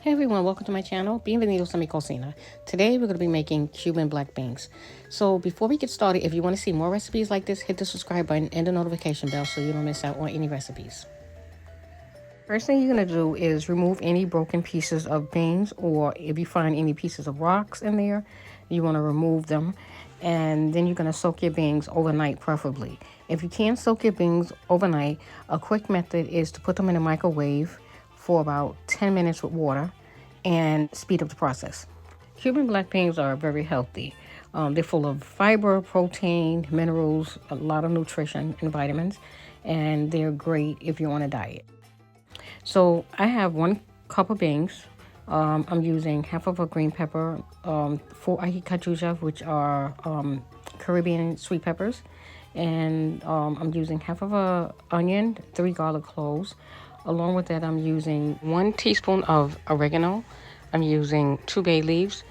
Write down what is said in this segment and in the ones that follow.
Hey everyone, welcome to my channel. Bienvenidos a mi cocina. Today we're going to be making Cuban black beans. So before we get started, if you want to see more recipes like this, hit the subscribe button and the notification bell so you don't miss out on any recipes. First thing you're going to do is remove any broken pieces of beans, or if you find any pieces of rocks in there, you want to remove them. And then you're going to soak your beans overnight, preferably. If you can't soak your beans overnight, a quick method is to put them in a microwave for about 10 minutes with water and speed up the process. Cuban black beans are very healthy. They're full of fiber, protein, minerals, a lot of nutrition and vitamins, and they're great if you're on a diet. So I have 1 cup of beans. I'm using half of a green pepper, 4 ají cachucha, which are Caribbean sweet peppers, and I'm using half of a onion, 3 garlic cloves. Along with that, I'm using 1 teaspoon of oregano. I'm using 2 bay leaves,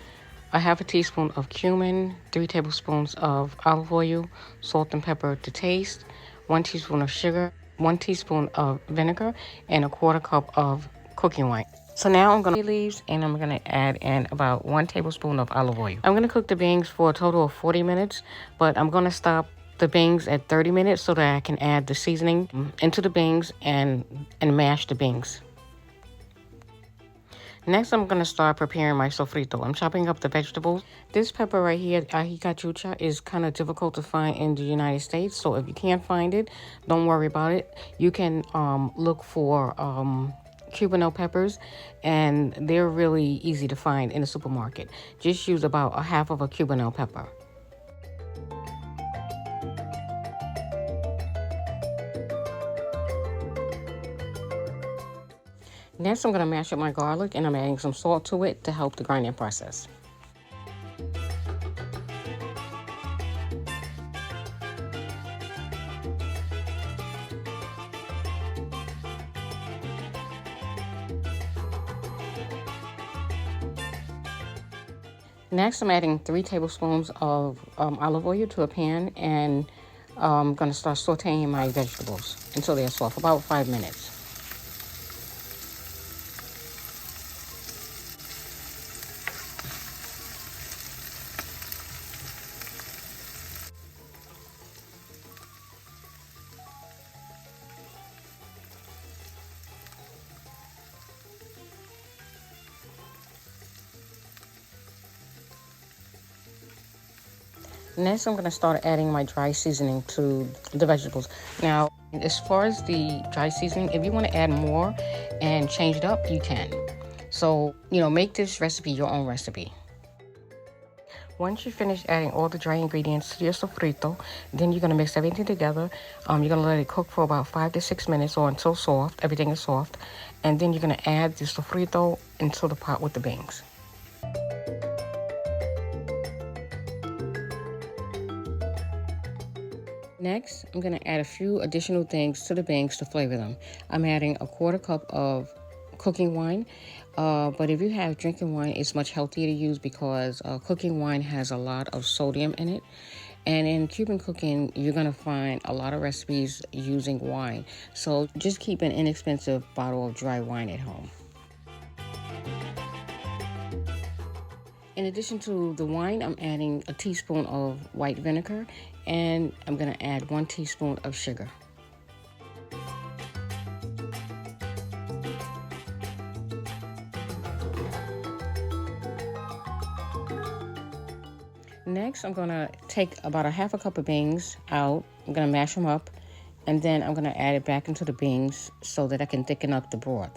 a half a teaspoon of cumin, 3 tablespoons of olive oil, salt and pepper to taste, 1 teaspoon of sugar, 1 teaspoon of vinegar, and a 1/4 cup of cooking wine. So now I'm gonna leaves and I'm gonna add in about 1 tablespoon of olive oil. I'm gonna cook the beans for a total of 40 minutes, but I'm gonna stop the beans at 30 minutes so that I can add the seasoning into the beans and mash the beans. Next, I'm going to start preparing my sofrito. I'm chopping up the vegetables. This pepper right here, ají cachucha, is kind of difficult to find in the United States. So if you can't find it, don't worry about it. You can look for Cuban peppers, and they're really easy to find in the supermarket. Just use about a half of a Cuban pepper. Next, I'm going to mash up my garlic, and I'm adding some salt to it to help the grinding process. Next, I'm adding 3 tablespoons of olive oil to a pan, and I'm going to start sauteing my vegetables until they're soft, about 5 minutes. Next, I'm going to start adding my dry seasoning to the vegetables. Now, as far as the dry seasoning, if you want to add more and change it up, you can. So, make this recipe your own recipe. Once you finish adding all the dry ingredients to your sofrito, then you're going to mix everything together. You're going to let it cook for about 5 to 6 minutes or until soft, everything is soft. And then you're going to add the sofrito into the pot with the beans. Next, I'm going to add a few additional things to the beans to flavor them. I'm adding a 1/4 cup of cooking wine, but if you have drinking wine, it's much healthier to use because cooking wine has a lot of sodium in it. And in Cuban cooking, you're going to find a lot of recipes using wine. So just keep an inexpensive bottle of dry wine at home. In addition to the wine, I'm adding a teaspoon of white vinegar, and I'm going to add 1 teaspoon of sugar. Next, I'm going to take about a half a cup of beans out. I'm going to mash them up, and then I'm going to add it back into the beans so that I can thicken up the broth.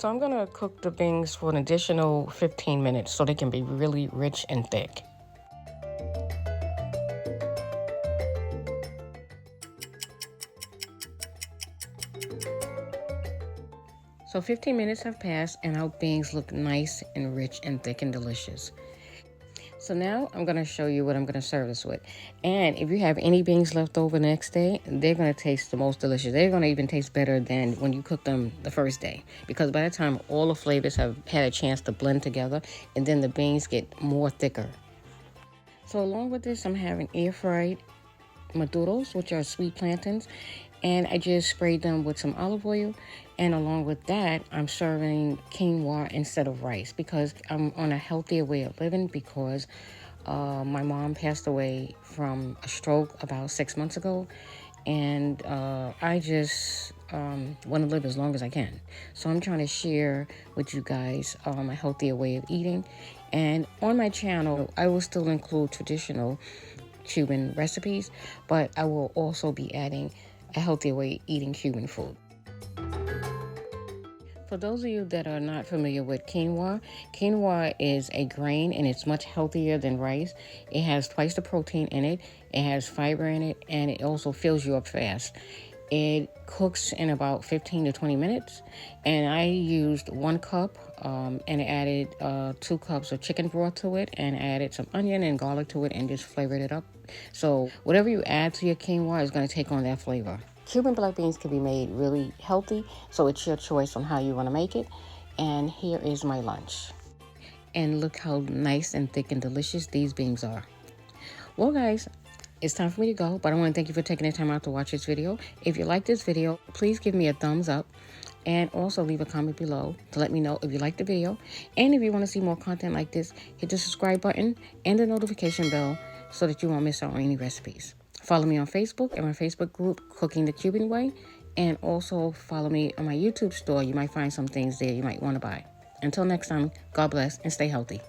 So I'm gonna cook the beans for an additional 15 minutes so they can be really rich and thick. So 15 minutes have passed and our beans look nice and rich and thick and delicious. So now I'm going to show you what I'm going to serve this with. And if you have any beans left over the next day, they're going to taste the most delicious. They're going to even taste better than when you cook them the first day. Because by the time all the flavors have had a chance to blend together, and then the beans get more thicker. So along with this, I'm having air-fried maduros, which are sweet plantains. And I just sprayed them with some olive oil. And along with that, I'm serving quinoa instead of rice because I'm on a healthier way of living because my mom passed away from a stroke about 6 months ago. And I just want to live as long as I can. So I'm trying to share with you guys a healthier way of eating. And on my channel, I will still include traditional Cuban recipes, but I will also be adding a healthier way of eating Cuban food. For those of you that are not familiar with quinoa, quinoa is a grain and it's much healthier than rice. It has twice the protein in it, it has fiber in it, and it also fills you up fast. It cooks in about 15 to 20 minutes, and I used 1 cup and added 2 cups of chicken broth to it, and added some onion and garlic to it and just flavored it up. So whatever you add to your quinoa is going to take on that flavor. Cuban black beans can be made really healthy, so it's your choice on how you want to make it. And here is my lunch. And look how nice and thick and delicious these beans are. Well, guys, it's time for me to go, but I want to thank you for taking the time out to watch this video. If you like this video, please give me a thumbs up and also leave a comment below to let me know if you like the video. And if you want to see more content like this, hit the subscribe button and the notification bell so that you won't miss out on any recipes. Follow me on Facebook and my Facebook group, Cooking the Cuban Way. And also follow me on my YouTube store. You might find some things there you might want to buy. Until next time, God bless and stay healthy.